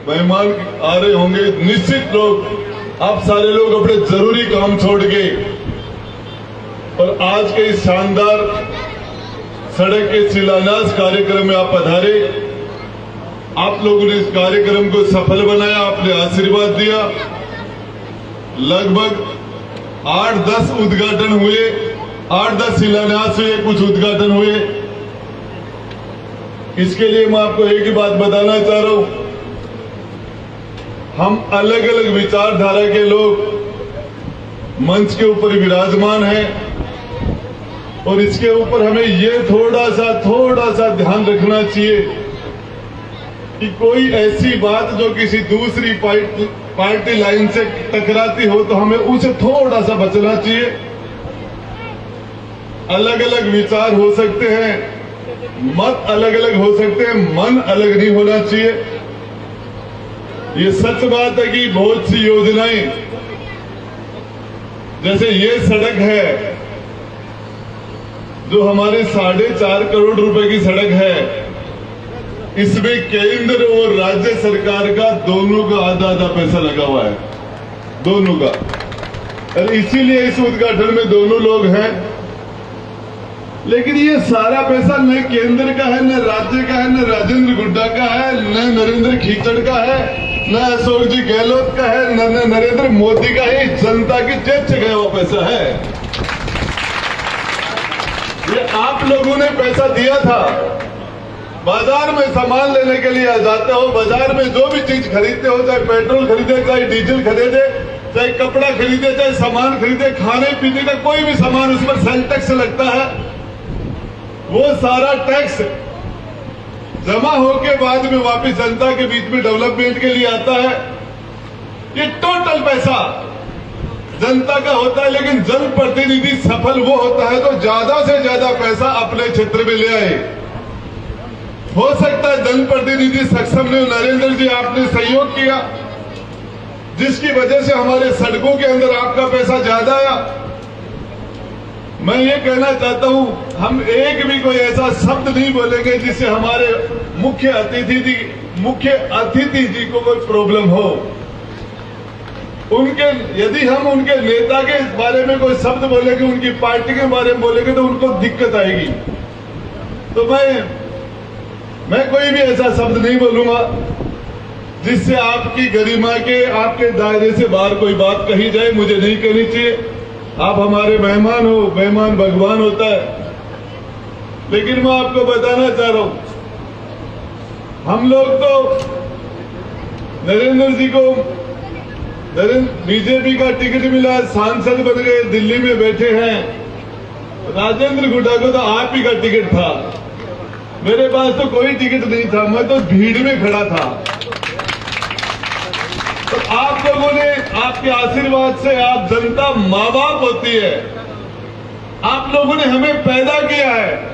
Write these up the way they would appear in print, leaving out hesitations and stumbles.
मेहमान आ रहे होंगे, निश्चित लोग आप सारे लोग अपने जरूरी काम छोड़ के और आज के इस शानदार सड़क के शिलान्यास कार्यक्रम में आप पधारे। आप लोगों ने इस कार्यक्रम को सफल बनाया, आपने आशीर्वाद दिया। लगभग 8-10 उद्घाटन हुए, 8-10 शिलान्यास हुए, कुछ उद्घाटन हुए। इसके लिए मैं आपको एक ही बात बताना चाह रहा हूं, हम अलग अलग विचारधारा के लोग मंच के ऊपर विराजमान हैं और इसके ऊपर हमें ये थोड़ा सा ध्यान रखना चाहिए कि कोई ऐसी बात जो किसी दूसरी पार्टी लाइन से टकराती हो तो हमें उसे थोड़ा सा बचना चाहिए। अलग अलग विचार हो सकते हैं, मत अलग अलग हो सकते हैं, मन अलग नहीं होना चाहिए। ये सच बात है कि बहुत सी योजनाएं, जैसे ये सड़क है जो हमारे 4.5 करोड़ रुपए की सड़क है, इसमें केंद्र और राज्य सरकार का दोनों का आधा पैसा लगा हुआ है, दोनों का। और इसीलिए इस उद्घाटन में दोनों लोग हैं। लेकिन ये सारा पैसा न केंद्र का है, न राज्य का है, न राजेंद्र गुड्डा का है, न नरेंद्र खीचड़ का है, न अशोक जी गहलोत का है, न नरेंद्र मोदी का है। जनता की जेब से गया हुआ पैसा है। ये आप लोगों ने पैसा दिया था। बाजार में सामान लेने के लिए जाते हो, बाजार में जो भी चीज खरीदते हो, चाहे पेट्रोल खरीदे, चाहे डीजल खरीदे, चाहे कपड़ा खरीदे, चाहे सामान खरीदे, खाने पीने का कोई भी सामान, उस पर सेल टैक्स लगता है। वो सारा टैक्स जमा होके बाद में वापस जनता के बीच में डेवलपमेंट के लिए आता है। ये टोटल पैसा जनता का होता है, लेकिन जनप्रतिनिधि सफल वो होता है तो ज्यादा से ज्यादा पैसा अपने क्षेत्र में ले आए। हो सकता है जनप्रतिनिधि सक्षम नहीं, नरेंद्र जी आपने सहयोग किया जिसकी वजह से हमारे सड़कों के अंदर आपका पैसा ज्यादा आया। मैं ये कहना चाहता हूं, हम एक भी कोई ऐसा शब्द नहीं बोलेंगे जिससे हमारे मुख्य अतिथि जी को कोई प्रॉब्लम हो। यदि हम उनके नेता के बारे में कोई शब्द बोलेंगे, उनकी पार्टी के बारे में बोलेंगे तो उनको दिक्कत आएगी। तो मैं कोई भी ऐसा शब्द नहीं बोलूंगा जिससे आपकी गरिमा के, आपके दायरे से बाहर कोई बात कही जाए, मुझे नहीं कहनी चाहिए। आप हमारे मेहमान हो, मेहमान भगवान होता है। लेकिन मैं आपको बताना चाह रहा हूं, हम लोग तो नरेंद्र जी को बीजेपी का टिकट मिला, सांसद बन गए, दिल्ली में बैठे हैं। राजेंद्र गुड्डा को तो आप ही का टिकट था, मेरे पास तो कोई टिकट नहीं था, मैं तो भीड़ में खड़ा था। तो आप लोगों ने, आपके आशीर्वाद से, आप जनता माँ बाप होती है, आप लोगों ने हमें पैदा किया है।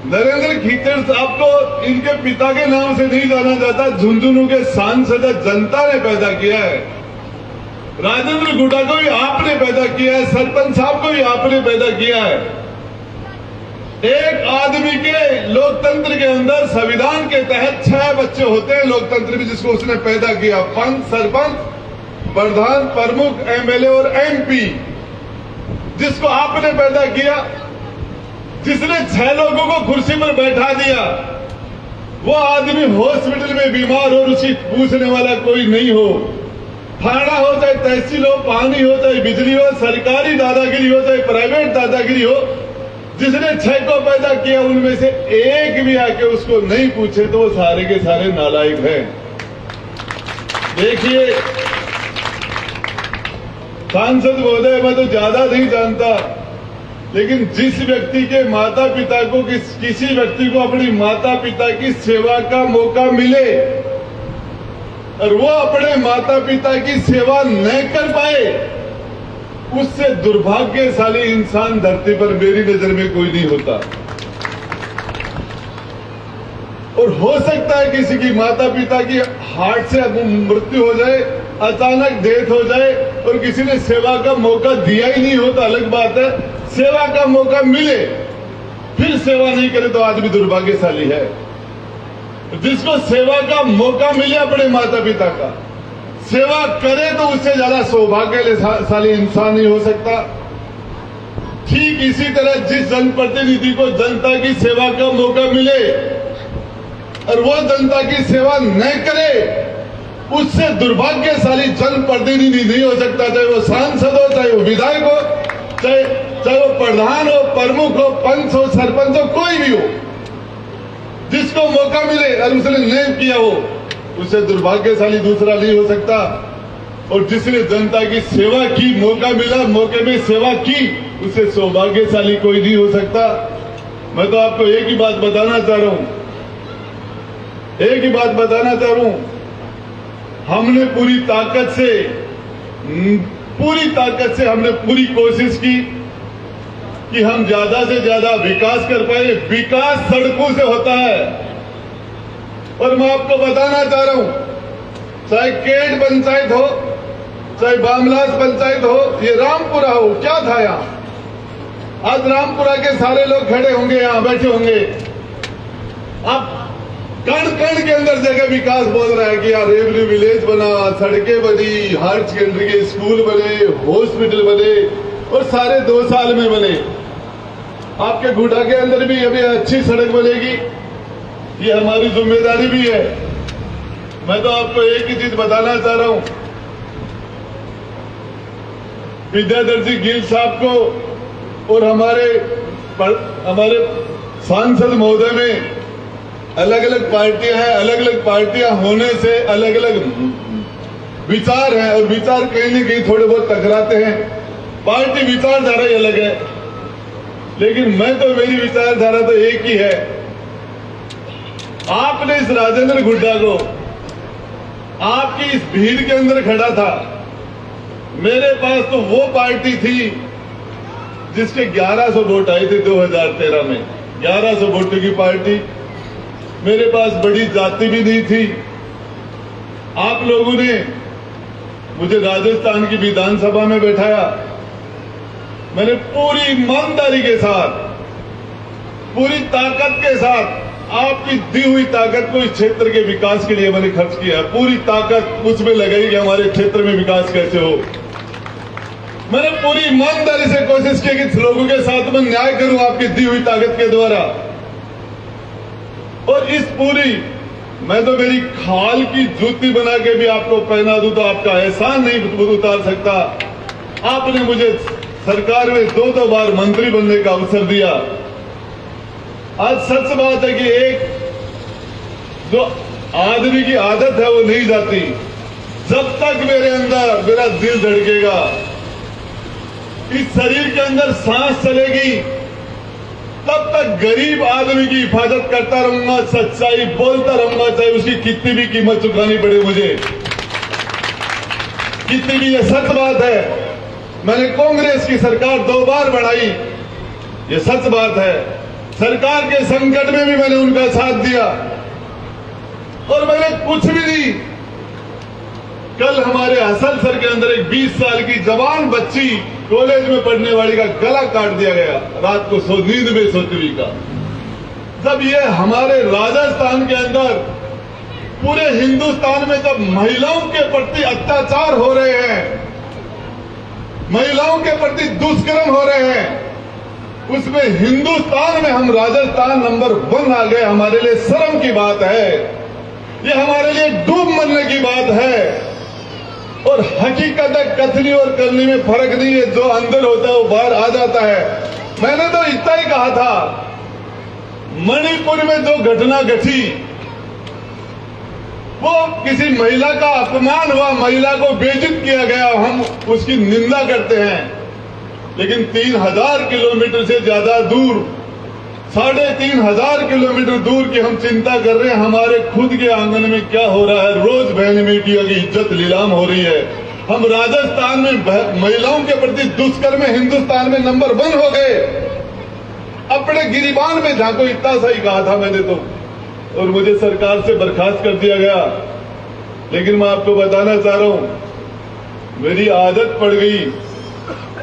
नरेंद्र खीचड़ साहब को इनके पिता के नाम से नहीं जाना जाता, झुंझुनू के सांसद जनता ने पैदा किया है। राजेंद्र गुड्डा को भी आपने पैदा किया है, सरपंच साहब को भी आपने पैदा किया है। एक आदमी के लोकतंत्र के अंदर संविधान के तहत 6 बच्चे होते हैं लोकतंत्र में, जिसको उसने पैदा किया। पंच, सरपंच, प्रधान, प्रमुख, एमएलए और एमपी, जिसको आपने पैदा किया, जिसने 6 लोगों को कुर्सी पर बैठा दिया। वो आदमी हॉस्पिटल में बीमार हो, उसकी पूछने वाला कोई नहीं हो। थाना हो, चाहे तहसील हो, पानी हो, चाहे बिजली हो, सरकारी दादागिरी हो, चाहे प्राइवेट दादागिरी हो, जिसने 6 को पैदा किया उनमें से एक भी आके उसको नहीं पूछे तो वो सारे के सारे नालायक हैं। देखिए सांसद महोदय, मैं तो ज्यादा नहीं जानता, लेकिन जिस व्यक्ति के माता पिता को, किसी व्यक्ति को अपनी माता पिता की सेवा का मौका मिले और वो अपने माता पिता की सेवा न कर पाए, उससे दुर्भाग्यशाली इंसान धरती पर मेरी नजर में कोई नहीं होता। और हो सकता है किसी की माता पिता की हार्ट से मृत्यु हो जाए, अचानक डेथ हो जाए और किसी ने सेवा का मौका दिया ही नहीं हो तो अलग बात है। सेवा का मौका मिले फिर सेवा नहीं करे तो आदमी दुर्भाग्यशाली है। जिसको सेवा का मौका मिले अपने माता पिता का, सेवा करे तो उससे ज्यादा सौभाग्यशाली इंसान नहीं हो सकता। ठीक इसी तरह जिस जनप्रतिनिधि को जनता की सेवा का मौका मिले और वो जनता की सेवा न करे, उससे दुर्भाग्यशाली जनप्रतिनिधि नहीं हो सकता, चाहे वो सांसद हो, चाहे वो विधायक हो, चाहे वो प्रधान हो, प्रमुख हो, पंच हो, सरपंच हो, कोई भी हो। जिसको मौका मिले और उसने नहीं किया हो, उससे दुर्भाग्यशाली दूसरा नहीं हो सकता। और जिसने जनता की सेवा की, मौका मिला, मौके में सेवा की, उससे सौभाग्यशाली कोई नहीं हो सकता। मैं तो आपको एक ही बात बताना चाह रहा हूं, एक ही बात बताना चाह रहा हूं, हमने पूरी ताकत से हमने पूरी कोशिश की कि हम ज्यादा से ज्यादा विकास कर पाए। विकास सड़कों से होता है। और मैं आपको बताना चाह रहा हूं, चाहे केड पंचायत हो, चाहे बामलास पंचायत हो, ये रामपुरा हो, क्या था यहां? आज रामपुरा के सारे लोग खड़े होंगे, यहां बैठे होंगे। अब कण कण के अंदर जगह विकास बोल रहा है कि यार रेवन्यू विलेज बना, सड़कें बनी, हायर सेकेंडरी के स्कूल बने, हॉस्पिटल बने, और सारे 2 साल में बने। आपके गुड़ा के अंदर भी अभी अच्छी सड़क बनेगी, ये हमारी जिम्मेदारी भी है। मैं तो आपको एक ही चीज बताना चाह रहा हूं, विद्याधर जी गिल साहब को और हमारे सांसद महोदय में अलग अलग पार्टियां हैं, अलग अलग पार्टियां होने से अलग अलग विचार हैं, और विचार कहीं न कहीं थोड़े बहुत टकराते हैं। पार्टी विचारधारा ही अलग है, लेकिन मेरी विचारधारा तो एक ही है। आपने इस राजेंद्र गुड्डा को आपकी इस भीड़ के अंदर खड़ा था, मेरे पास तो वो पार्टी थी जिसके 1100 वोट आए थे 2013 में, 1100 वोटों की पार्टी। मेरे पास बड़ी जाति भी नहीं थी। आप लोगों ने मुझे राजस्थान की विधानसभा में बैठाया, मैंने पूरी ईमानदारी के साथ, पूरी ताकत के साथ, आपकी दी हुई ताकत को इस क्षेत्र के विकास के लिए मैंने खर्च किया। पूरी ताकत उसमें लगाई कि हमारे क्षेत्र में विकास कैसे हो। मैंने पूरी ईमानदारी से कोशिश की कि लोगों के साथ मैं न्याय करूं आपकी दी हुई ताकत के द्वारा। और मैं तो मेरी खाल की जूती बना के भी आपको पहना दूं तो आपका एहसान नहीं उतार सकता। आपने मुझे सरकार में 2 बार मंत्री बनने का अवसर दिया। आज सच बात है कि एक जो आदमी की आदत है वो नहीं जाती। जब तक मेरे अंदर मेरा दिल धड़केगा, इस शरीर के अंदर सांस चलेगी, तब तक गरीब आदमी की हिफाजत करता रहूंगा, सच्चाई बोलता रहूंगा, चाहे उसकी कितनी भी कीमत चुकानी पड़े मुझे, कितनी भी। ये सच बात है। मैंने कांग्रेस की सरकार 2 बार बढ़ाई, ये सच बात है। सरकार के संकट में भी मैंने उनका साथ दिया, और मैंने कुछ भी नहीं। कल हमारे हसनसर के अंदर एक 20 साल की जवान बच्ची, कॉलेज में पढ़ने वाली का गला काट दिया गया रात को नींद में सोती हुई का। जब ये हमारे राजस्थान के अंदर, पूरे हिंदुस्तान में जब महिलाओं के प्रति अत्याचार हो रहे हैं, महिलाओं के प्रति दुष्कर्म हो रहे हैं, उसमें हिंदुस्तान में हम राजस्थान नंबर 1 आ गए। हमारे लिए शर्म की बात है, ये हमारे लिए डूब मरने की बात है। और हकीकत है, कथनी और करनी में फर्क नहीं है। जो अंदर होता है वो बाहर आ जाता है। मैंने तो इतना ही कहा था, मणिपुर में जो घटना घटी वो किसी महिला का अपमान हुआ, महिला को बेइज्जत किया गया, हम उसकी निंदा करते हैं। लेकिन 3000 किलोमीटर से ज्यादा दूर, 3500 किलोमीटर दूर की हम चिंता कर रहे हैं। हमारे खुद के आंगन में क्या हो रहा है? रोज बहन बेटियों की इज्जत नीलाम हो रही है। हम राजस्थान में महिलाओं के प्रति दुष्कर्म में हिंदुस्तान में नंबर 1 हो गए। अपने गिरिबान में झांको, इतना सही कहा था मैंने तो, और मुझे सरकार से बर्खास्त कर दिया गया। लेकिन मैं आपको बताना चाह रहा हूं, मेरी आदत पड़ गई,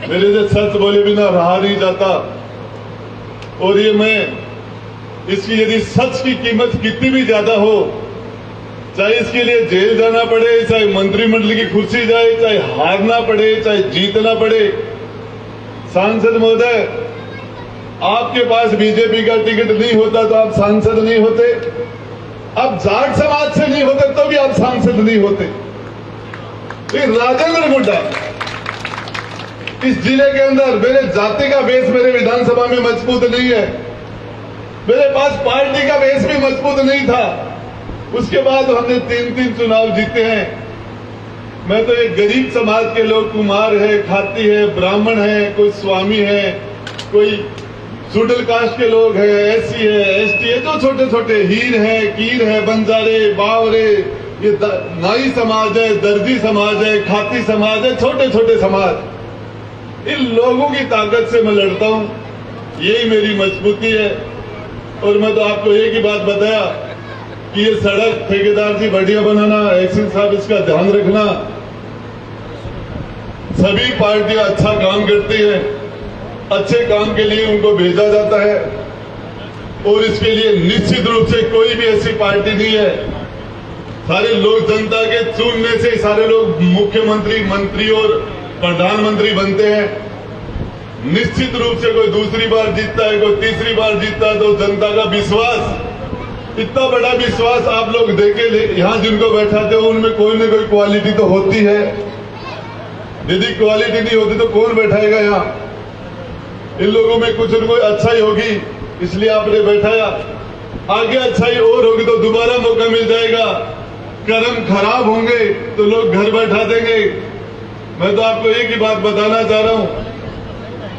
मेरे से सच बोले बिना रहा नहीं जाता। और ये मैं इसकी यदि सच की कीमत कितनी भी ज्यादा हो, चाहे इसके लिए जेल जाना पड़े, चाहे मंत्रिमंडल की कुर्सी जाए, चाहे हारना पड़े, चाहे जीतना पड़े, सांसद महोदय, आपके पास बीजेपी का टिकट नहीं होता तो आप सांसद नहीं होते, आप जाट समाज से नहीं होते तो भी आप सांसद नहीं होते। राजेंद्र गुड्डा इस जिले के अंदर, मेरे जाति का बेस मेरे विधानसभा में मजबूत नहीं है, मेरे पास पार्टी का बेस भी मजबूत नहीं था, उसके बाद हमने 3 चुनाव जीते हैं। मैं तो एक गरीब समाज के लोग, कुमार है, खाती है, ब्राह्मण है, कोई स्वामी है, कोई शेड्यूल कास्ट के लोग हैं, एससी है, एसटी है, जो छोटे छोटे हीर है, कीर है, बंजारे, बावरे, ये नाई समाज है, दर्जी समाज है, खाती समाज है, छोटे छोटे समाज, इन लोगों की ताकत से मैं लड़ता हूं, यही मेरी मजबूती है। और मैं तो आपको एक ही बात बताया कि ये सड़क ठेकेदार जी बढ़िया बनाना, एक्शन साहब इसका ध्यान रखना, सभी पार्टियां अच्छा काम करती हैं, अच्छे काम के लिए उनको भेजा जाता है और इसके लिए निश्चित रूप से कोई भी ऐसी पार्टी नहीं है, सारे लोग जनता के चुनने से सारे लोग मुख्यमंत्री, मंत्री और प्रधानमंत्री बनते हैं। निश्चित रूप से कोई दूसरी बार जीतता है, कोई तीसरी बार जीतता है, तो जनता का विश्वास, इतना बड़ा विश्वास आप लोग देके यहां जिनको बैठाते हो उनमें कोई न कोई क्वालिटी तो होती है, यदि क्वालिटी नहीं होती तो कौन बैठाएगा यहाँ? इन लोगों में कुछ न कोई अच्छाई होगी, इसलिए आपने बैठाया, आगे अच्छाई और होगी तो दोबारा मौका मिल जाएगा, कर्म खराब होंगे तो लोग घर बैठा देंगे। मैं तो आपको एक ही बात बताना चाह रहा हूं,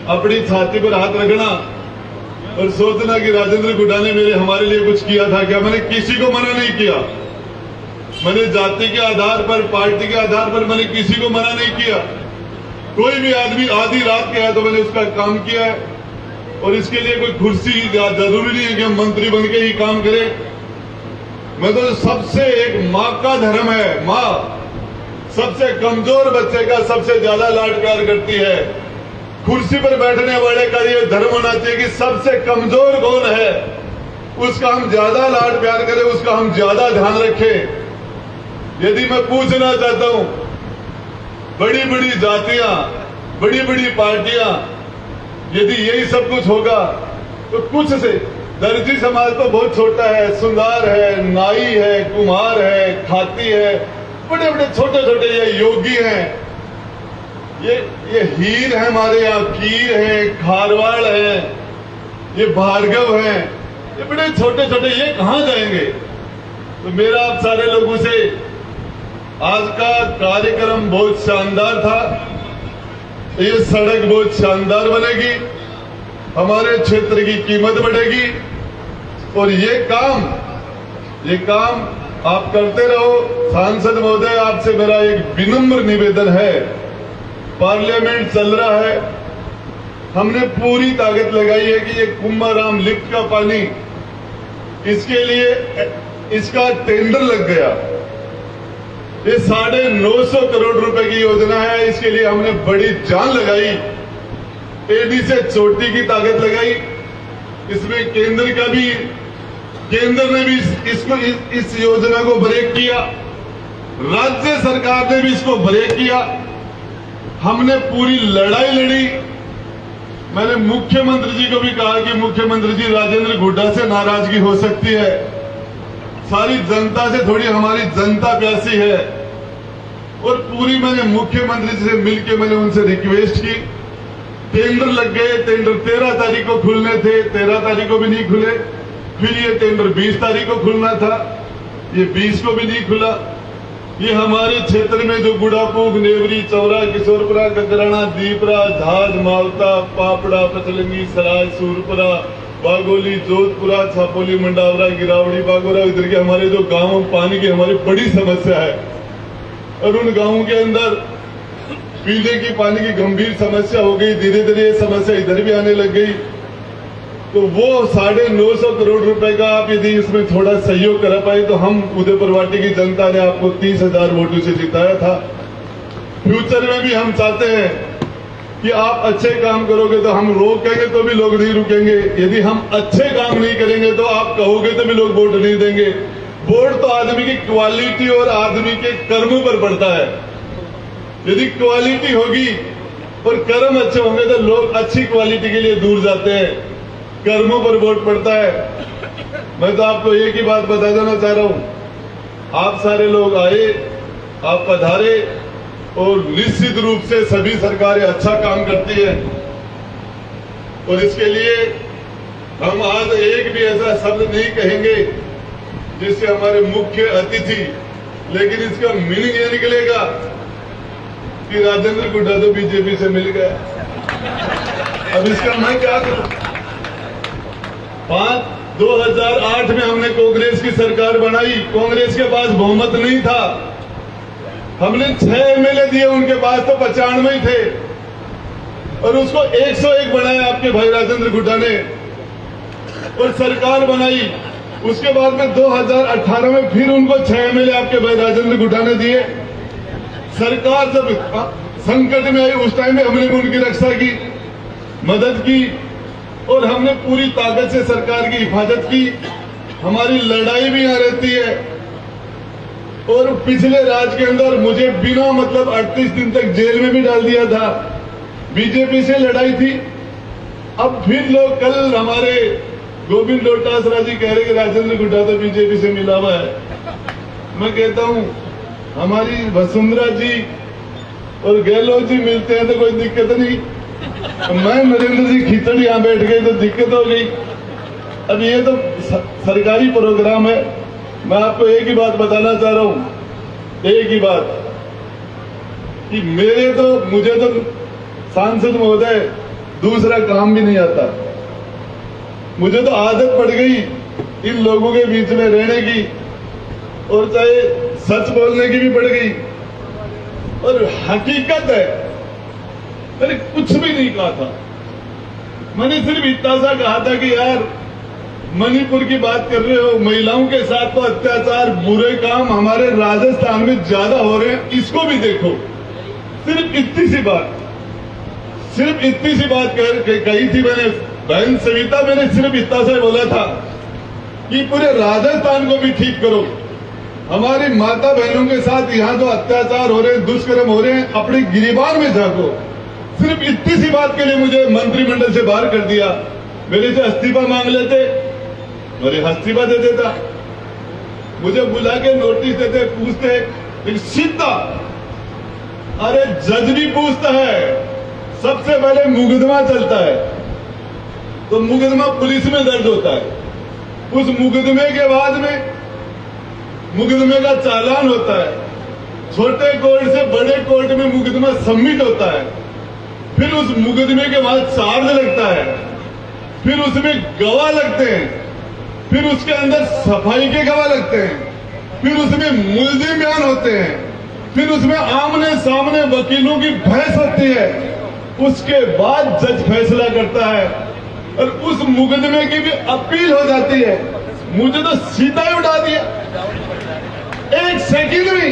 अपनी छाती पर हाथ रखना और सोचना कि राजेंद्र गुड्डा ने हमारे लिए कुछ किया था क्या? मैंने किसी को मना नहीं किया, मैंने जाति के आधार पर, पार्टी के आधार पर मैंने किसी को मना नहीं किया। कोई भी आदमी आधी रात के आया तो मैंने उसका काम किया है और इसके लिए कोई कुर्सी जरूरी नहीं है कि हम मंत्री बन के ही काम करें। मैं तो सबसे, एक माँ का धर्म है, माँ सबसे कमजोर बच्चे का सबसे ज्यादा लाड प्यार करती है। कुर्सी पर बैठने वाले का ये धर्म होना चाहिए कि सबसे कमजोर कौन है उसका हम ज्यादा लाड प्यार करें, उसका हम ज्यादा ध्यान रखें। यदि मैं पूछना चाहता हूं, बड़ी बड़ी जातियां, बड़ी बड़ी पार्टियां, यदि यही सब कुछ होगा तो कुछ से, दर्जी समाज तो बहुत छोटा है, सुंदर है, नाई है, कुम्हार है, खाती है, बड़े बड़े छोटे छोटे ये योगी हैं, ये हीर है, हमारे यहाँ कीर है, खारवाड़ है, ये भार्गव है, ये बड़े छोटे छोटे, ये कहां जाएंगे? तो मेरा आप सारे लोगों से, आज का कार्यक्रम बहुत शानदार था, ये सड़क बहुत शानदार बनेगी, हमारे क्षेत्र की कीमत बढ़ेगी और ये काम आप करते रहो। सांसद महोदय, आपसे मेरा एक विनम्र निवेदन है, पार्लियामेंट चल रहा है, हमने पूरी ताकत लगाई है कि ये कुंभाराम लिफ्ट का पानी, इसके लिए इसका टेंडर लग गया, ये 950 करोड़ रुपए की योजना है, इसके लिए हमने बड़ी जान लगाई, एडी से चोटी की ताकत लगाई, इसमें केंद्र ने भी इस योजना को ब्रेक किया, राज्य सरकार ने भी इसको ब्रेक किया, हमने पूरी लड़ाई लड़ी। मैंने मुख्यमंत्री जी को भी कहा कि मुख्यमंत्री जी, राजेंद्र गुड्डा से नाराजगी हो सकती है, सारी जनता से थोड़ी हमारी जनता प्यासी है, और पूरी मैंने मुख्यमंत्री जी से मिलकर मैंने उनसे रिक्वेस्ट की। टेंडर लग गए, टेंडर 13 तारीख को खुलने थे, 13 तारीख को भी नहीं खुले, फिर ये टेंडर 20 तारीख को खुलना था, ये 20 को भी नहीं खुला। ये हमारे क्षेत्र में जो गुड़ापूग, नेवरी, चौरा, किशोरपुरा, गगराना, दीपरा, झाज, मावता, पापड़ा, पचलंगी, सराय, सूरपुरा, बागोली, जोधपुरा, छापोली, मंडावरा, गिरावड़ी, बागोरा, इधर के हमारे जो गांव, पानी की हमारी बड़ी समस्या है और उन गांवों के अंदर पीने की पानी की गंभीर समस्या हो गई। धीरे धीरे ये समस्या इधर भी आने लग गई, तो वो 950 करोड़ रुपए का आप यदि इसमें थोड़ा सहयोग कर पाए तो हम उदयपुरवाटी की जनता ने आपको 30,000 वोटों से जिताया था। फ्यूचर में भी हम चाहते हैं कि आप अच्छे काम करोगे तो हम रोकेंगे तो भी लोग नहीं रुकेंगे, यदि हम अच्छे काम नहीं करेंगे तो आप कहोगे तो भी लोग वोट नहीं देंगे। वोट तो आदमी की क्वालिटी और आदमी के कर्मों पर पड़ता है। यदि क्वालिटी होगी और कर्म अच्छे होंगे तो लोग अच्छी क्वालिटी के लिए दूर जाते हैं, कर्मों पर वोट पड़ता है। मैं तो आपको एक ही बात बता देना चाह रहा हूं, आप सारे लोग आए, आप पधारे, और निश्चित रूप से सभी सरकारें अच्छा काम करती है, और इसके लिए हम आज एक भी ऐसा शब्द नहीं कहेंगे जिससे हमारे मुख्य अतिथि, लेकिन इसका मीनिंग ये निकलेगा कि राजेंद्र गुड्डा तो बीजेपी से मिल गया। अब इसका मैं क्या करूं? 2008 में हमने कांग्रेस की सरकार बनाई, कांग्रेस के पास बहुमत नहीं था, हमने 6 एमएलए दिए, उनके पास तो 95 ही थे, और उसको 101 बनाया आपके भाई राजेंद्र गुड्डा ने, और सरकार बनाई। उसके बाद में 2018 में फिर उनको 6 एमएलए आपके भाई राजेंद्र गुड्डा ने दिए। सरकार जब संकट में आई उस टाइम में हमने उनकी रक्षा की, मदद की, और हमने पूरी ताकत से सरकार की हिफाजत की। हमारी लड़ाई भी यहाँ रहती है, और पिछले राज के अंदर मुझे बिना मतलब 38 दिन तक जेल में भी डाल दिया था, बीजेपी से लड़ाई थी। अब फिर लोग, कल हमारे गोविंद डोटासरा जी कह रहे कि राजेंद्र गुड्डा तो बीजेपी से मिला हुआ है। मैं कहता हूं हमारी वसुंधरा जी और गहलोत जी मिलते हैं तो कोई दिक्कत नहीं, मैं नरेंद्र जी खिचड़ यहां बैठ गए तो दिक्कत हो गई। अब ये तो सरकारी प्रोग्राम है। मैं आपको एक ही बात बताना चाह रहा हूं, एक ही बात, कि मुझे तो सांसद महोदय दूसरा काम भी नहीं आता। मुझे तो आदत पड़ गई इन लोगों के बीच में रहने की, और चाहे सच बोलने की भी पड़ गई। और हकीकत है, मैंने कुछ भी नहीं कहा था, मैंने सिर्फ इतना सा कहा था कि यार मणिपुर की बात कर रहे हो, महिलाओं के साथ तो अत्याचार, बुरे काम हमारे राजस्थान में ज्यादा हो रहे हैं, इसको भी देखो। सिर्फ इतनी सी बात कही थी मैंने। बहन सविता, मैंने सिर्फ इतना सा बोला था कि पूरे राजस्थान को भी ठीक करो। हमारी माता बहनों के साथ यहाँ जो अत्याचार हो रहे हैं, दुष्कर्म हो रहे हैं, अपने गिरिबान में झांको। सिर्फ इतनी सी बात के लिए मुझे मंत्रिमंडल से बाहर कर दिया। मेरे से इस्तीफा मांग लेते, मेरे इस्तीफा दे देता, मुझे बुला के नोटिस देते, पूछते, लेकिन सीधा, अरे जज भी पूछता है, सबसे पहले मुकदमा चलता है, तो मुकदमा पुलिस में दर्ज होता है, उस मुकदमे के बाद में मुकदमे का चालान होता है, छोटे कोर्ट से बड़े कोर्ट में मुकदमा सबमिट होता है, फिर उस मुकदमे के बाद चार्ज लगता है, फिर उसमें गवाह लगते हैं, फिर उसके अंदर सफाई के गवाह लगते हैं, फिर उसमें मुल्जिम बयान होते हैं, फिर उसमें आमने सामने वकीलों की बहस होती है, उसके बाद जज फैसला करता है, और उस मुकदमे की भी अपील हो जाती है। मुझे तो सीधा ही उठा दिया, एक सेकंड में